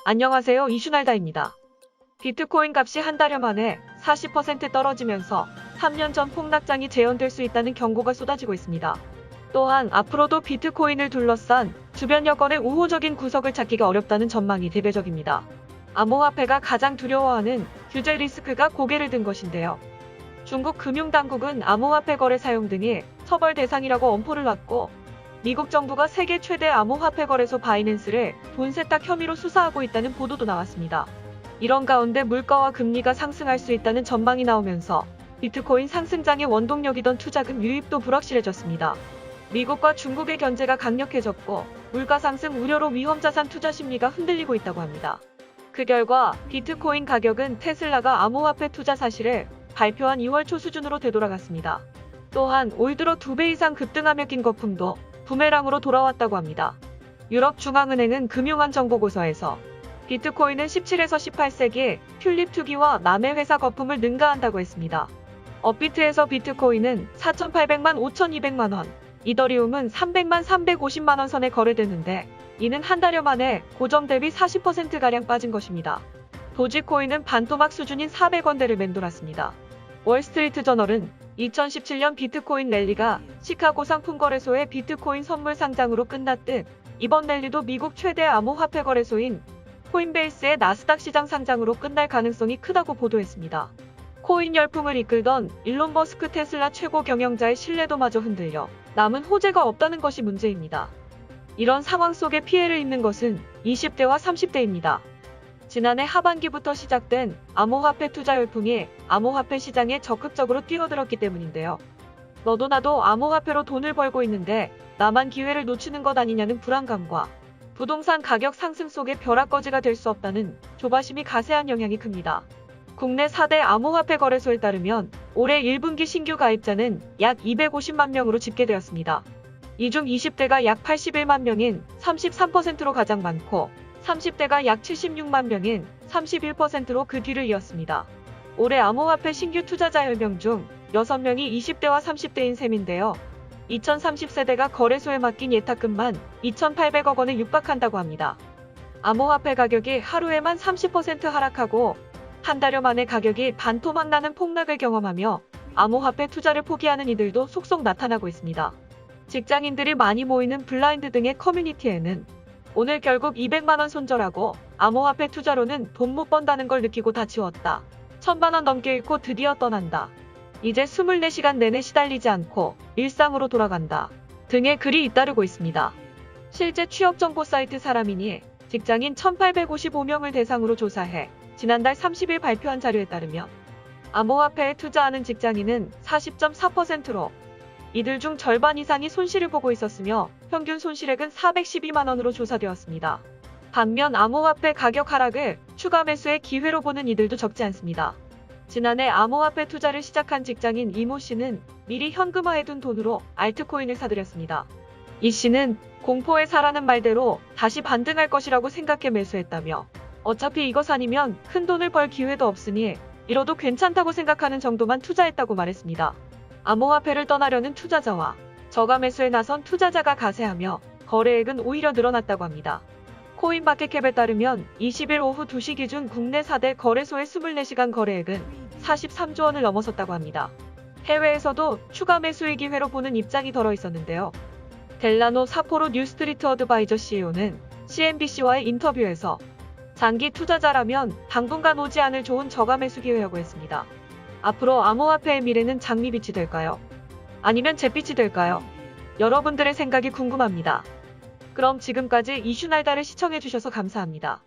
안녕하세요. 이슈날다입니다. 비트코인 값이 한 달여 만에 40% 떨어지면서 3년 전 폭락장이 재현될 수 있다는 경고가 쏟아지고 있습니다. 또한 앞으로도 비트코인을 둘러싼 주변 여건의 우호적인 구석을 찾기가 어렵다는 전망이 대대적입니다. 암호화폐가 가장 두려워하는 규제 리스크가 고개를 든 것인데요. 중국 금융당국은 암호화폐 거래 사용 등이 처벌 대상이라고 엄포를 놨고, 미국 정부가 세계 최대 암호화폐 거래소 바이낸스를 돈 세탁 혐의로 수사하고 있다는 보도도 나왔습니다. 이런 가운데 물가와 금리가 상승할 수 있다는 전망이 나오면서 비트코인 상승장의 원동력이던 투자금 유입도 불확실해졌습니다. 미국과 중국의 견제가 강력해졌고, 물가 상승 우려로 위험자산 투자 심리가 흔들리고 있다고 합니다. 그 결과 비트코인 가격은 테슬라가 암호화폐 투자 사실을 발표한 2월 초 수준으로 되돌아갔습니다. 또한 올 들어 2배 이상 급등하며 낀 거품도 부메랑으로 돌아왔다고 합니다. 유럽 중앙은행은 금융안정보고서에서 비트코인은 17에서 18세기 튤립 투기와 남의 회사 거품을 능가한다고 했습니다. 업비트에서 비트코인은 4,800만 5,200만 원, 이더리움은 300만 350만 원 선에 거래되는데, 이는 한 달여 만에 고점 대비 40%가량 빠진 것입니다. 도지코인은 반토막 수준인 400원대를 맴돌았습니다. 월스트리트 저널은 2017년 비트코인 랠리가 시카고 상품거래소의 비트코인 선물 상장으로 끝났듯 이번 랠리도 미국 최대 암호화폐 거래소인 코인베이스의 나스닥 시장 상장으로 끝날 가능성이 크다고 보도했습니다. 코인 열풍을 이끌던 일론 머스크 테슬라 최고 경영자의 신뢰도마저 흔들려 남은 호재가 없다는 것이 문제입니다. 이런 상황 속에 피해를 입는 것은 20대와 30대입니다. 지난해 하반기부터 시작된 암호화폐 투자 열풍이 암호화폐 시장에 적극적으로 뛰어들었기 때문인데요. 너도 나도 암호화폐로 돈을 벌고 있는데 나만 기회를 놓치는 것 아니냐는 불안감과 부동산 가격 상승 속에 벼락거지가 될 수 없다는 조바심이 가세한 영향이 큽니다. 국내 4대 암호화폐 거래소에 따르면 올해 1분기 신규 가입자는 약 250만 명으로 집계되었습니다. 이 중 20대가 약 81만 명인 33%로 가장 많고, 30대가 약 76만 명인 31%로 그 뒤를 이었습니다. 올해 암호화폐 신규 투자자 10명 중 6명이 20대와 30대인 셈인데요. 2030세대가 거래소에 맡긴 예탁금만 2,800억 원에 육박한다고 합니다. 암호화폐 가격이 하루에만 30% 하락하고 한 달여 만에 가격이 반토막 나는 폭락을 경험하며 암호화폐 투자를 포기하는 이들도 속속 나타나고 있습니다. 직장인들이 많이 모이는 블라인드 등의 커뮤니티에는 오늘 결국 200만 원 손절하고 암호화폐 투자로는 돈 못 번다는 걸 느끼고 다 지웠다. 1,000만 원 넘게 잃고 드디어 떠난다. 이제 24시간 내내 시달리지 않고 일상으로 돌아간다. 등의 글이 잇따르고 있습니다. 실제 취업정보 사이트 사람이니 직장인 1,855명을 대상으로 조사해 지난달 30일 발표한 자료에 따르면 암호화폐에 투자하는 직장인은 40.4%로 이들 중 절반 이상이 손실을 보고 있었으며 평균 손실액은 412만 원으로 조사되었습니다. 반면 암호화폐 가격 하락을 추가 매수의 기회로 보는 이들도 적지 않습니다. 지난해 암호화폐 투자를 시작한 직장인 이모 씨는 미리 현금화해둔 돈으로 알트코인을 사들였습니다. 이 씨는 공포에 사라는 말대로 다시 반등할 것이라고 생각해 매수했다며, 어차피 이거 사니면 큰 돈을 벌 기회도 없으니 잃어도 괜찮다고 생각하는 정도만 투자했다고 말했습니다. 암호화폐를 떠나려는 투자자와 저가 매수에 나선 투자자가 가세하며 거래액은 오히려 늘어났다고 합니다. 코인마켓캡에 따르면 20일 오후 2시 기준 국내 4대 거래소의 24시간 거래액은 43조 원을 넘어섰다고 합니다. 해외에서도 추가 매수의 기회로 보는 입장이 덜어 있었는데요. 델라노 사포로 뉴스트리트 어드바이저 CEO는 CNBC와의 인터뷰에서 장기 투자자라면 당분간 오지 않을 좋은 저가 매수 기회라고 했습니다. 앞으로 암호화폐의 미래는 장미빛이 될까요? 아니면 잿빛이 될까요? 여러분들의 생각이 궁금합니다. 그럼 지금까지 이슈날다를 시청해주셔서 감사합니다.